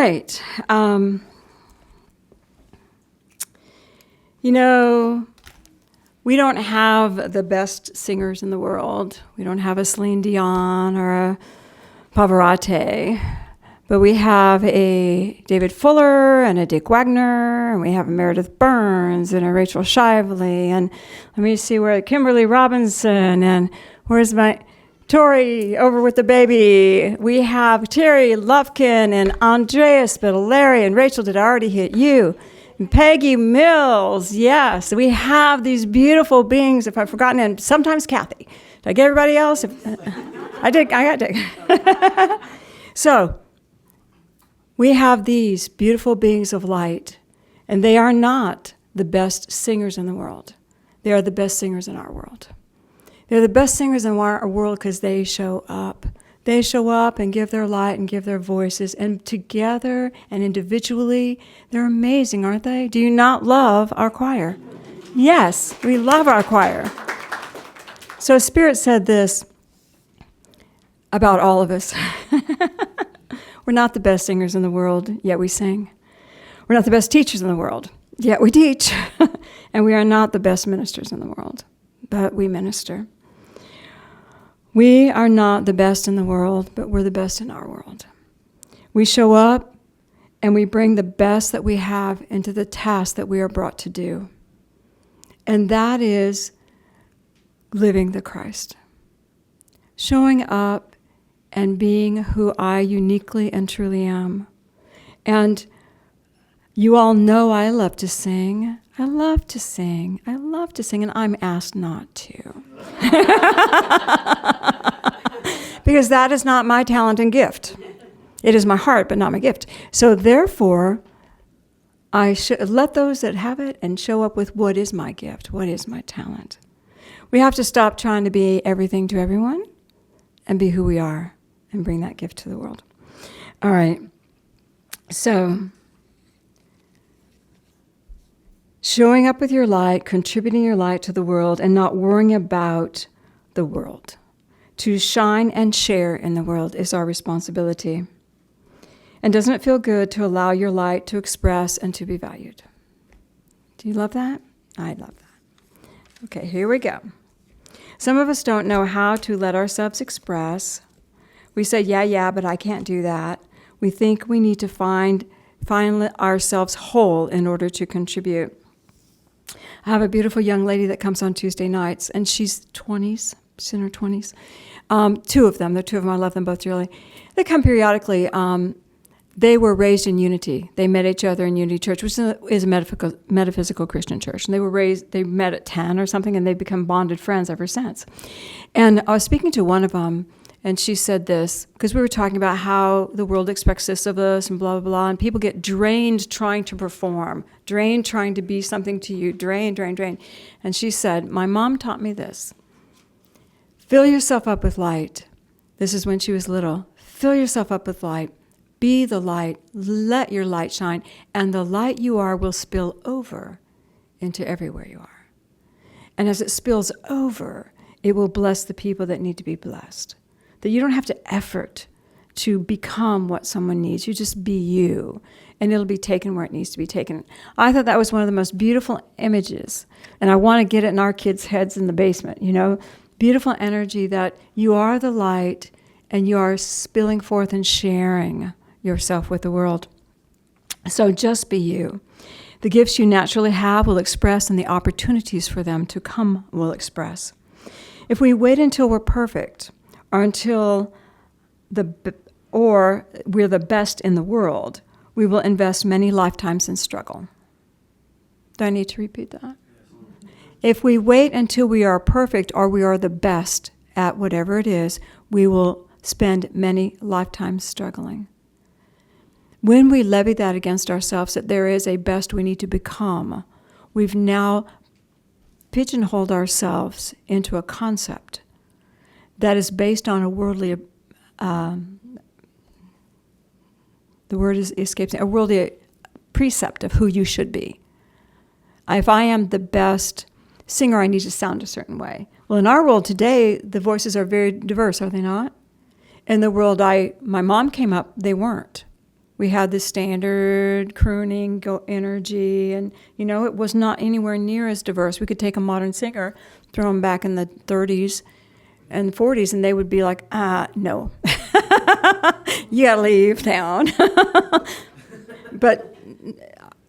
right. We don't have the best singers in the world. We don't have a Celine Dion or a Pavarotti. But we have a David Fuller and a Dick Wagner, and we have a Meredith Burns and a Rachel Shively, and let me see where Kimberly Robinson, and where's my Tori over with the baby. We have Terry Lufkin and Andrea Spitaleri, and Rachel, did I already hit you? And Peggy Mills, yes. We have these beautiful beings, if I've forgotten, and sometimes Kathy. Did I get everybody else? I got Dick. So, we have these beautiful beings of light, and they are not the best singers in the world. They are the best singers in our world. They're the best singers in our world because they show up. They show up and give their light and give their voices, and together and individually, they're amazing, aren't they? Do you not love our choir? Yes, we love our choir. So Spirit said this about all of us. We're not the best singers in the world, yet we sing. We're not the best teachers in the world, yet we teach. And we are not the best ministers in the world, but we minister. We are not the best in the world, but we're the best in our world. We show up and we bring the best that we have into the task that we are brought to do. And that is living the Christ. Showing up and being who I uniquely and truly am. And you all know I love to sing. I love to sing. I love to sing, and I'm asked not to. Because that is not my talent and gift. It is my heart, but not my gift. So therefore, I should let those that have it and show up with what is my gift, what is my talent. We have to stop trying to be everything to everyone and be who we are and bring that gift to the world. All right. So, showing up with your light, contributing your light to the world, and not worrying about the world. To shine and share in the world is our responsibility. And doesn't it feel good to allow your light to express and to be valued? Do you love that? I love that. Okay, here we go. Some of us don't know how to let ourselves express. We say, yeah, but I can't do that. We think we need to find ourselves whole in order to contribute. I have a beautiful young lady that comes on Tuesday nights, and she's 20s, she's in her 20s. Two of them, I love them both dearly. They come periodically. They were raised in Unity. They met each other in Unity Church, which is a metaphysical Christian church. And they met at 10 or something, and they've become bonded friends ever since. And I was speaking to one of them, and she said this, because we were talking about how the world expects this of us and blah, blah, blah, and people get drained trying to perform, drained trying to be something to you, drained. And she said, my mom taught me this. Fill yourself up with light. This is when she was little. Fill yourself up with light. Be the light. Let your light shine. And the light you are will spill over into everywhere you are. And as it spills over, it will bless the people that need to be blessed. That you don't have to effort to become what someone needs. You just be you, and it'll be taken where it needs to be taken. I thought that was one of the most beautiful images, and I want to get it in our kids' heads in the basement, Beautiful energy that you are the light, and you are spilling forth and sharing yourself with the world. So just be you. The gifts you naturally have will express, and the opportunities for them to come will express. If we wait until we're perfect, or we're the best in the world, we will invest many lifetimes in struggle. Do I need to repeat that? If we wait until we are perfect or we are the best at whatever it is, we will spend many lifetimes struggling. When we levy that against ourselves, that there is a best we need to become, we've now pigeonholed ourselves into a concept that is based on a worldly, the word escapes me, a worldly precept of who you should be. If I am the best singer, I need to sound a certain way. Well, in our world today, the voices are very diverse, are they not? In the world my mom came up, they weren't. We had the standard crooning energy, and, it was not anywhere near as diverse. We could take a modern singer, throw them back in the 30s and 40s, and they would be like, no. You gotta leave town. But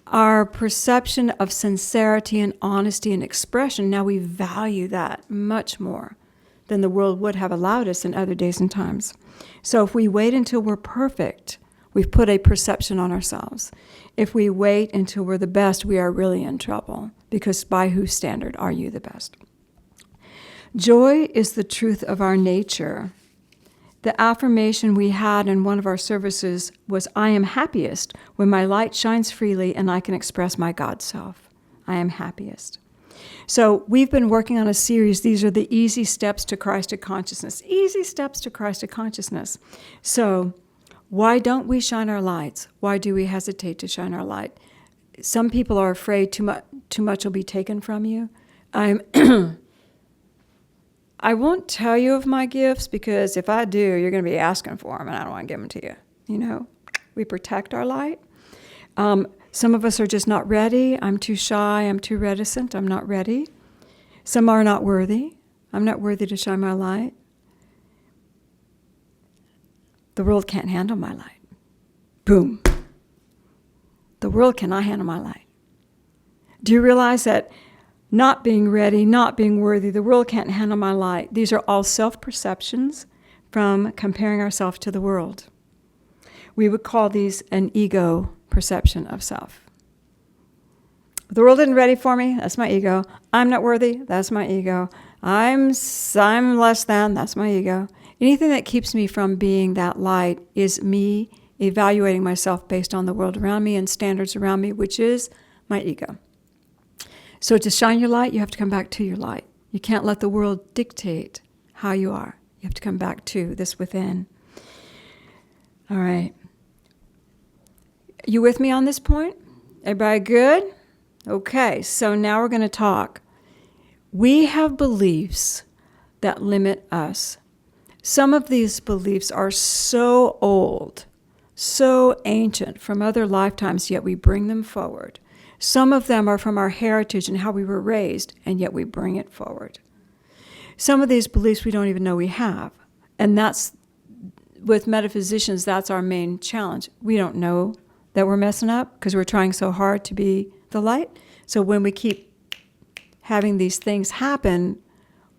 our perception of sincerity and honesty and expression, now we value that much more than the world would have allowed us in other days and times. So if we wait until we're perfect, we've put a perception on ourselves. If we wait until we're the best, we are really in trouble, because by whose standard are you the best? Joy is the truth of our nature. The affirmation we had in one of our services was, I am happiest when my light shines freely and I can express my God self. I am happiest. So we've been working on a series. These are the easy steps to Christ consciousness. Easy steps to Christ consciousness. So why don't we shine our lights? Why do we hesitate to shine our light? Some people are afraid too much will be taken from you. I won't tell you of my gifts, because if I do, you're going to be asking for them, and I don't want to give them to you. We protect our light. Some of us are just not ready. I'm too shy. I'm too reticent. I'm not ready. Some are not worthy. I'm not worthy to shine my light. The world can't handle my light. Boom. The world cannot handle my light. Do you realize that not being ready, not being worthy, the world can't handle my light? These are all self-perceptions from comparing ourselves to the world. We would call these an ego perception of self. The world isn't ready for me, that's my ego. I'm not worthy, that's my ego. I'm less than, that's my ego. Anything that keeps me from being that light is me evaluating myself based on the world around me and standards around me, which is my ego. So to shine your light, you have to come back to your light. You can't let the world dictate how you are. You have to come back to this within. All right. You with me on this point? Everybody good? Okay, so now we're going to talk. We have beliefs that limit us. Some of these beliefs are so old, so ancient from other lifetimes, yet we bring them forward. Some of them are from our heritage and how we were raised, and yet we bring it forward. Some of these beliefs we don't even know we have. And that's, with metaphysicians, that's our main challenge. We don't know that we're messing up because we're trying so hard to be the light. So when we keep having these things happen,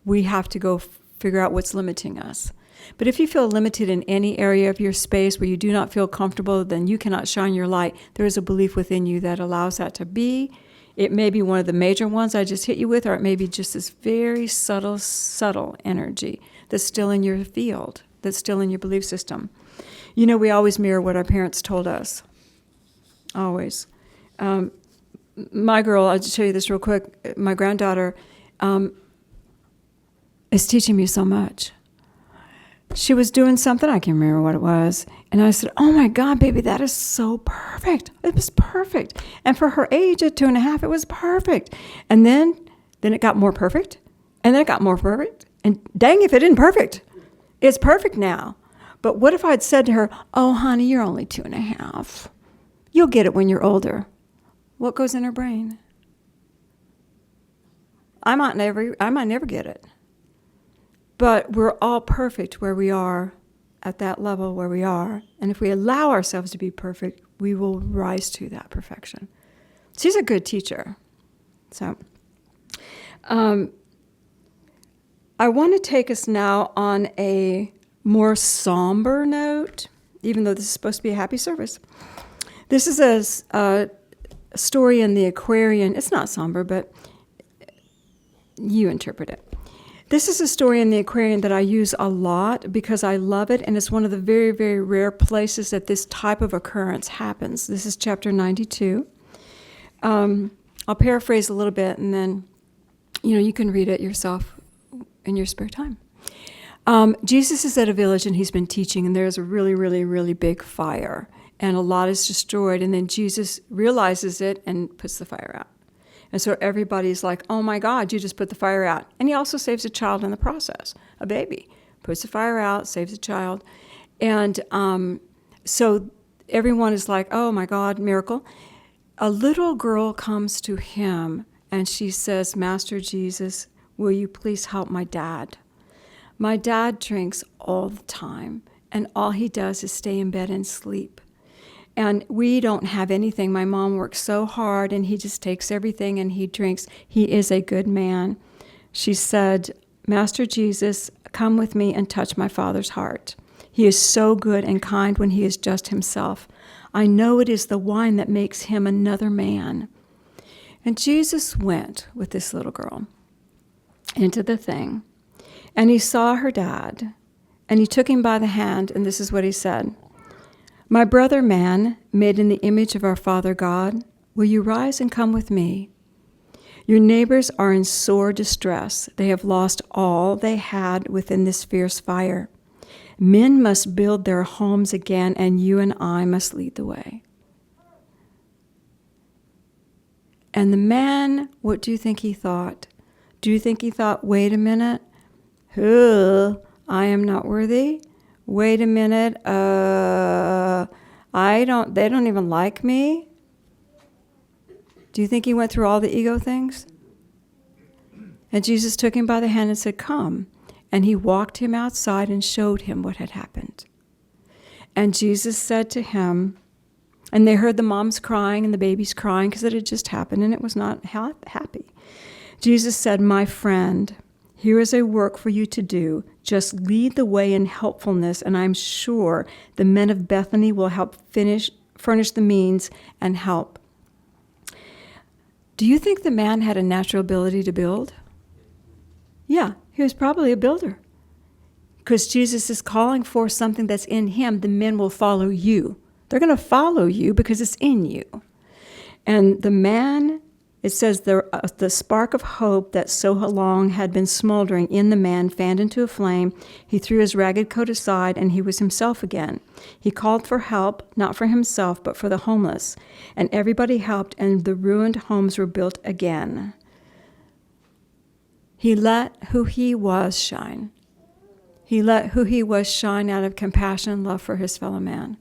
we have to go figure out what's limiting us. But if you feel limited in any area of your space where you do not feel comfortable, then you cannot shine your light. There is a belief within you that allows that to be. It may be one of the major ones I just hit you with, or it may be just this very subtle energy that's still in your field, that's still in your belief system. We always mirror what our parents told us. Always. My girl, I'll just show you this real quick. My granddaughter is teaching me so much. She was doing something, I can't remember what it was, and I said, oh my God, baby, that is so perfect. It was perfect. And for her age at 2.5, it was perfect. And then it got more perfect, and then it got more perfect, and dang if it isn't perfect. It's perfect now. But what if I'd said to her, oh honey, you're only 2.5. You'll get it when you're older. What goes in her brain? I might never get it. But we're all perfect where we are, at that level where we are. And if we allow ourselves to be perfect, we will rise to that perfection. She's a good teacher. So I want to take us now on a more somber note, even though this is supposed to be a happy service. This is a story in the Aquarian. It's not somber, but you interpret it. This is a story in the Aquarian that I use a lot because I love it, and it's one of the very, very rare places that this type of occurrence happens. This is chapter 92. I'll paraphrase a little bit, and then, you can read it yourself in your spare time. Jesus is at a village, and he's been teaching, and there's a really, really, really big fire, and a lot is destroyed, and then Jesus realizes it and puts the fire out. And so everybody's like, oh my God, you just put the fire out. And he also saves a child in the process, a baby. Puts the fire out, saves a child. And so everyone is like, oh my God, miracle. A little girl comes to him and she says, Master Jesus, will you please help my dad? My dad drinks all the time, and all he does is stay in bed and sleep. And we don't have anything. My mom works so hard, and he just takes everything and he drinks. He is a good man. She said, Master Jesus, come with me and touch my father's heart. He is so good and kind when he is just himself. I know it is the wine that makes him another man. And Jesus went with this little girl into the thing, and he saw her dad, and he took him by the hand, and this is what he said. My brother man, made in the image of our Father God, will you rise and come with me? Your neighbors are in sore distress. They have lost all they had within this fierce fire. Men must build their homes again, and you and I must lead the way. And the man, what do you think he thought? Do you think he thought, wait a minute, I am not worthy? Wait a minute, they don't even like me? Do you think he went through all the ego things? And Jesus took him by the hand and said, come. And he walked him outside and showed him what had happened. And Jesus said to him, and they heard the moms crying and the babies crying because it had just happened and it was not happy. Jesus said, my friend, here is a work for you to do. Just lead the way in helpfulness, and I'm sure the men of Bethany will help furnish the means and help. Do you think the man had a natural ability to build? Yeah, he was probably a builder. Because Jesus is calling for something that's in him, the men will follow you. They're going to follow you because it's in you. And the man, it says the spark of hope that so long had been smoldering in the man fanned into a flame. He threw his ragged coat aside, and he was himself again. He called for help, not for himself, but for the homeless. And everybody helped, and the ruined homes were built again. He let who he was shine. He let who he was shine out of compassion and love for his fellow man.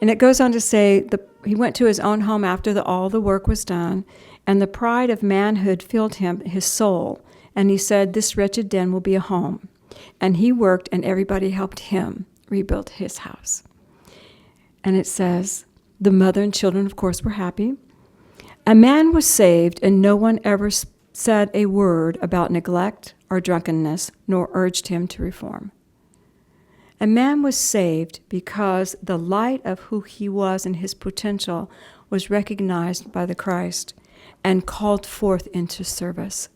And it goes on to say, he went to his own home after all the work was done, and the pride of manhood filled his soul. And he said, this wretched den will be a home. And he worked, and everybody helped him rebuild his house. And it says, the mother and children, of course, were happy. A man was saved, and no one ever said a word about neglect or drunkenness, nor urged him to reform. A man was saved because the light of who he was and his potential was recognized by the Christ and called forth into service.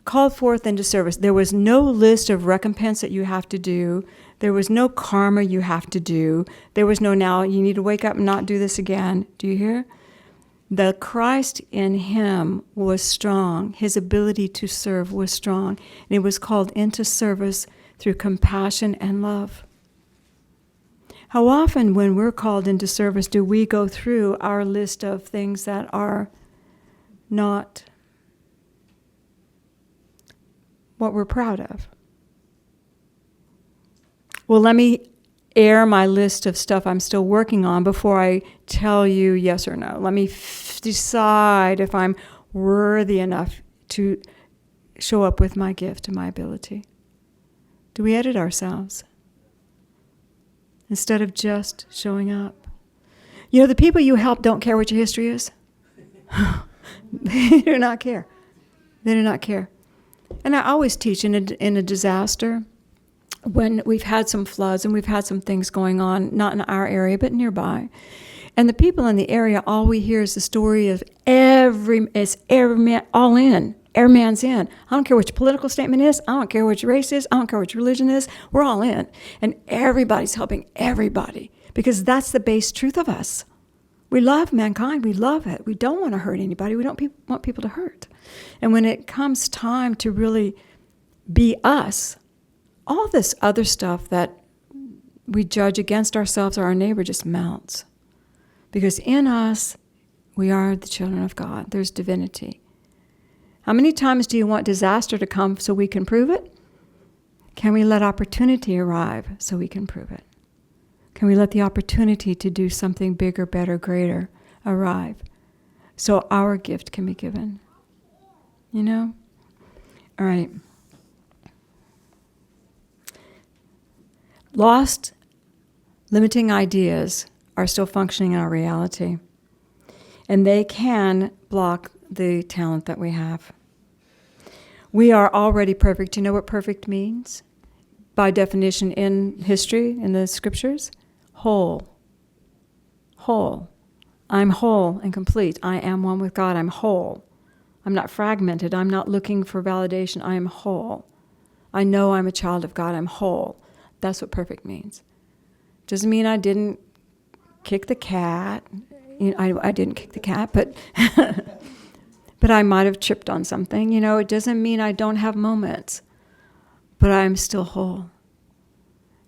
Called forth into service. There was no list of recompense that you have to do. There was no karma you have to do. There was no, now you need to wake up and not do this again. Do you hear? The Christ in him was strong. His ability to serve was strong. And it was called into service through compassion and love. How often when we're called into service do we go through our list of things that are not what we're proud of? Well, let me air my list of stuff I'm still working on before I tell you yes or no. Let me decide if I'm worthy enough to show up with my gift and my ability. Do we edit ourselves instead of just showing up? You know, the people you help don't care what your history is. They do not care. They do not care. And I always teach in a disaster, when we've had some floods and we've had some things going on, not in our area, but nearby. And the people in the area, all we hear is the story of every man, all in. Every man's in. I don't care what your political statement is. I don't care what your race is. I don't care what your religion is. We're all in. And everybody's helping everybody because that's the base truth of us. We love mankind. We love it. We don't want to hurt anybody. We don't want people to hurt. And when it comes time to really be us, all this other stuff that we judge against ourselves or our neighbor just melts. Because in us, we are the children of God. There's divinity. How many times do you want disaster to come so we can prove it? Can we let opportunity arrive so we can prove it? Can we let the opportunity to do something bigger, better, greater arrive so our gift can be given? You know? All right. Lost, limiting ideas are still functioning in our reality. And they can block the talent that we have. We are already perfect. You know what perfect means? By definition in history, in the scriptures? Whole. Whole. I'm whole and complete. I am one with God. I'm whole. I'm not fragmented. I'm not looking for validation. I am whole. I know I'm a child of God. I'm whole. That's what perfect means. Doesn't mean I didn't kick the cat. You know, I didn't kick the cat, but but I might have tripped on something. You know, it doesn't mean I don't have moments, but I'm still whole.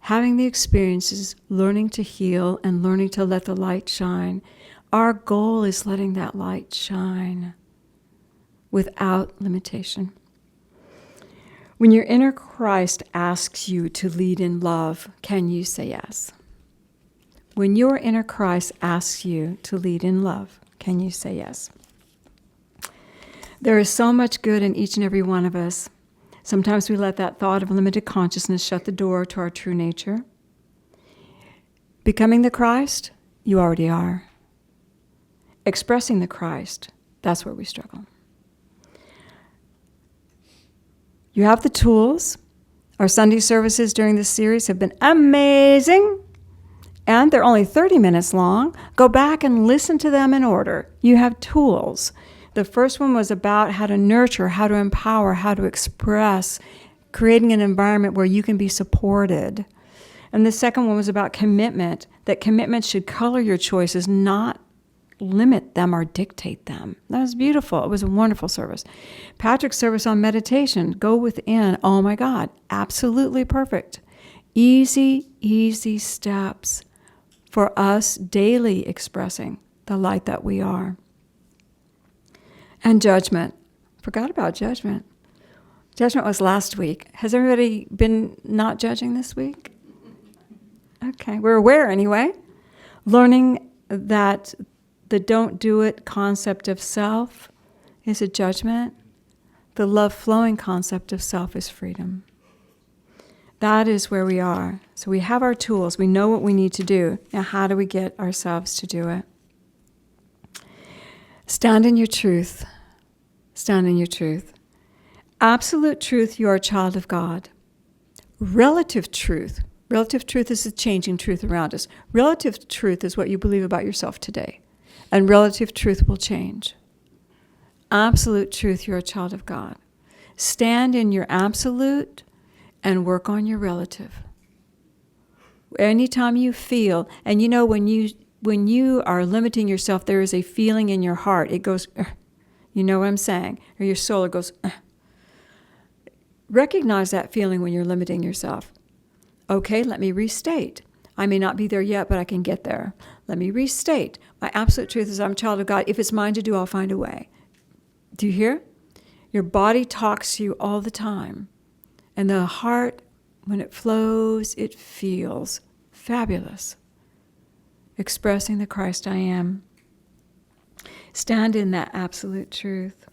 Having the experiences, learning to heal, and learning to let the light shine. Our goal is letting that light shine without limitation. When your inner Christ asks you to lead in love, can you say yes? When your inner Christ asks you to lead in love, can you say yes? There is so much good in each and every one of us. Sometimes we let that thought of limited consciousness shut the door to our true nature. Becoming the Christ, you already are. Expressing the Christ, that's where we struggle. You have the tools. Our Sunday services during this series have been amazing. And they're only 30 minutes long. Go back and listen to them in order. You have tools. The first one was about how to nurture, how to empower, how to express, creating an environment where you can be supported. And the second one was about commitment, that commitment should color your choices, not limit them or dictate them. That was beautiful. It was a wonderful service. Patrick's service on meditation, go within. Oh my God, absolutely perfect. Easy, easy steps for us daily expressing the light that we are. And judgment. Forgot about judgment. Judgment was last week. Has everybody been not judging this week? Okay, we're aware anyway. Learning that the don't do it concept of self is a judgment. The love flowing concept of self is freedom. That is where we are. So we have our tools. We know what we need to do. Now, how do we get ourselves to do it? Stand in your truth. Stand in your truth. Absolute truth, you are a child of God. Relative truth is the changing truth around us. Relative truth is what you believe about yourself today. And relative truth will change. Absolute truth, you're a child of God. Stand in your absolute and work on your relative. Anytime you feel, and you know when you are limiting yourself, there is a feeling in your heart. It goes, you know what I'm saying? Or your soul, it goes, Recognize that feeling when you're limiting yourself. Okay, let me restate. I may not be there yet, but I can get there. Let me restate. My absolute truth is I'm a child of God. If it's mine to do, I'll find a way. Do you hear? Your body talks to you all the time. And the heart, when it flows, it feels fabulous. Expressing the Christ I am. Stand in that absolute truth.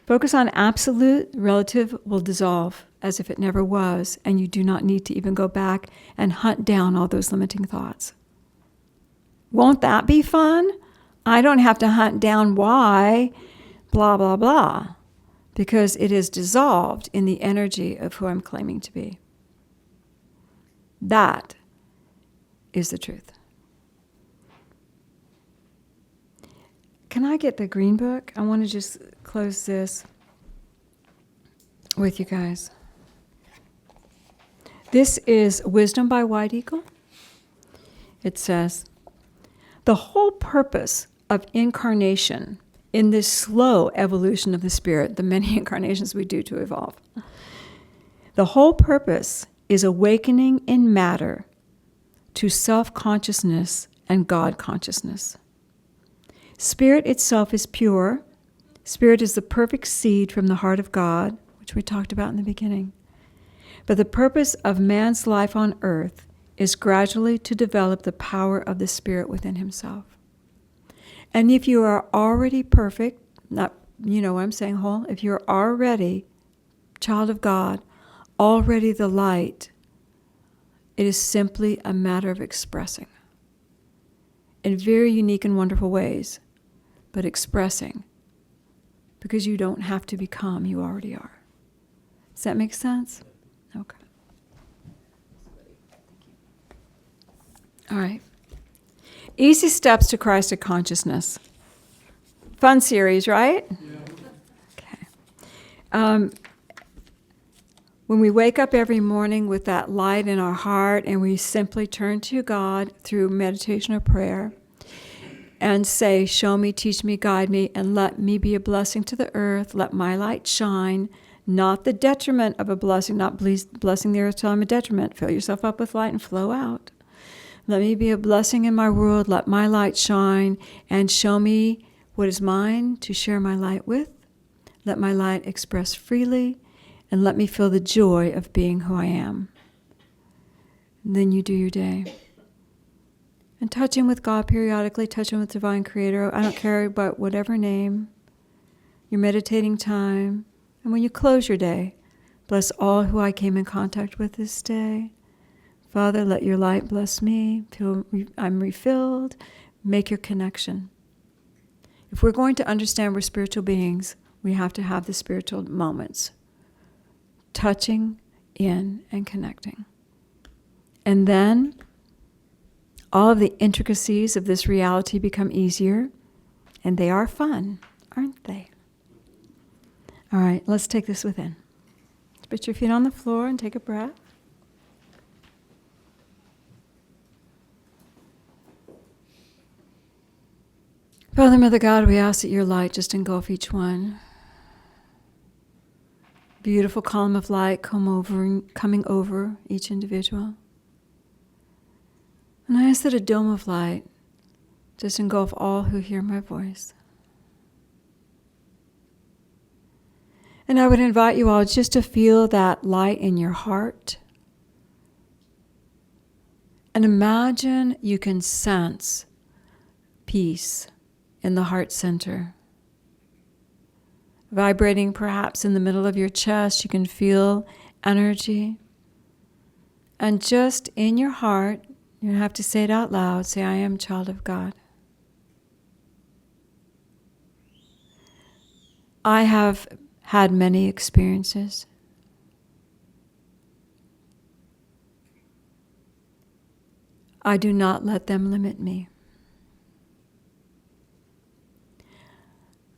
Focus on absolute, relative will dissolve as if it never was, and you do not need to even go back and hunt down all those limiting thoughts. Won't that be fun? I don't have to hunt down why, blah, blah, blah, because it is dissolved in the energy of who I'm claiming to be. That is the truth. Can I get the green book? I want to just close this with you guys. This is Wisdom by White Eagle. It says, the whole purpose of incarnation in this slow evolution of the spirit, the many incarnations we do to evolve, the whole purpose is awakening in matter to self-consciousness and God consciousness. Spirit itself is pure. Spirit is the perfect seed from the heart of God, which we talked about in the beginning. But the purpose of man's life on earth is gradually to develop the power of the Spirit within himself. And if you are already perfect, not, you know what I'm saying, whole, if you're already child of God, already the light, it is simply a matter of expressing in very unique and wonderful ways, but expressing, because you don't have to become, you already are. Does that make sense? Okay. All right. Easy steps to Christ consciousness. Fun series, right? Yeah. Okay. When we wake up every morning with that light in our heart and we simply turn to God through meditation or prayer and say, show me, teach me, guide me, and let me be a blessing to the earth. Let my light shine, not the detriment of a blessing, not blessing the earth till I'm a detriment. Fill yourself up with light and flow out. Let me be a blessing in my world. Let my light shine and show me what is mine to share my light with. Let my light express freely. And let me feel the joy of being who I am. And then you do your day. And touching with God periodically, touching with Divine Creator. I don't care about whatever name. Your meditating time. And when you close your day, bless all who I came in contact with this day. Father, let your light bless me. Feel I'm refilled. Make your connection. If we're going to understand we're spiritual beings, we have to have the spiritual moments. Touching in and connecting. And then all of the intricacies of this reality become easier, and they are fun, aren't they? All right, let's take this within. Put your feet on the floor and take a breath. Father, Mother God, we ask that your light just engulf each one. Beautiful column of light coming over each individual. And I ask that a dome of light just engulf all who hear my voice. And I would invite you all just to feel that light in your heart. And imagine you can sense peace in the heart center. Vibrating perhaps in the middle of your chest, you can feel energy. And just in your heart, you have to say it out loud, say, I am a child of God. I have had many experiences. I do not let them limit me.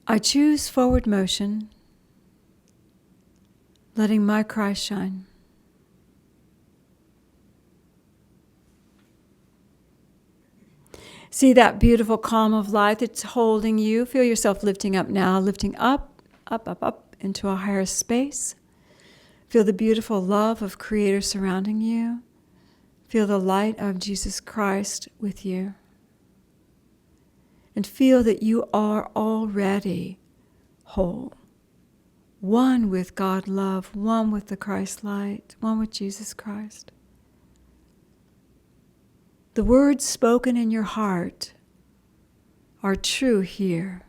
I choose forward motion, letting my Christ shine. See that beautiful column of light that's holding you. Feel yourself lifting up now, lifting up, up, up, up into a higher space. Feel the beautiful love of Creator surrounding you. Feel the light of Jesus Christ with you. And feel that you are already whole. One with God love, one with the Christ light, one with Jesus Christ. The words spoken in your heart are true here.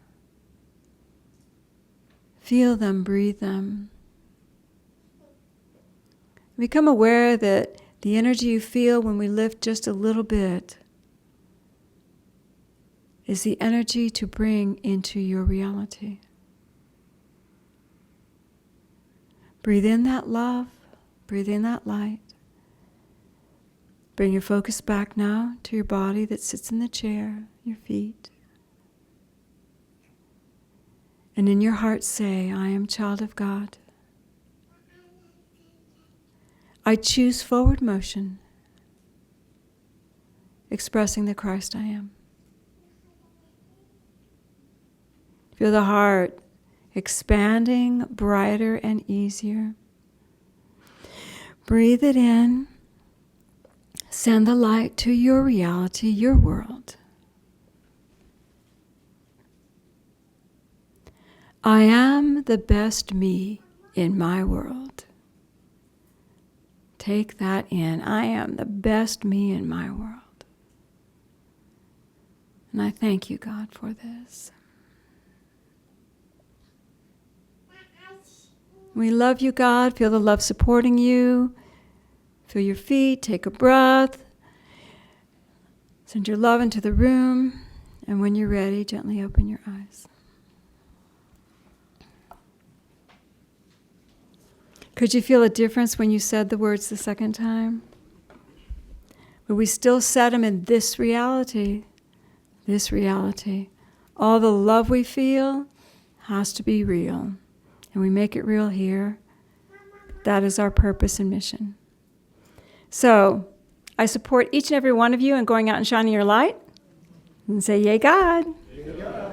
Feel them, breathe them. Become aware that the energy you feel when we lift just a little bit is the energy to bring into your reality. Breathe in that love, breathe in that light. Bring your focus back now to your body that sits in the chair, your feet. And in your heart say, I am child of God. I choose forward motion, expressing the Christ I am. Feel the heart expanding, brighter and easier. Breathe it in. Send the light to your reality, your world. I am the best me in my world. Take that in. I am the best me in my world. And I thank you, God, for this. We love you, God. Feel the love supporting you. Feel your feet. Take a breath. Send your love into the room. And when you're ready, gently open your eyes. Could you feel a difference when you said the words the second time? But we still said them in this reality. This reality. All the love we feel has to be real. And we make it real here. That is our purpose and mission. So, I support each and every one of you in going out and shining your light. And say, yay, God. Yay, God.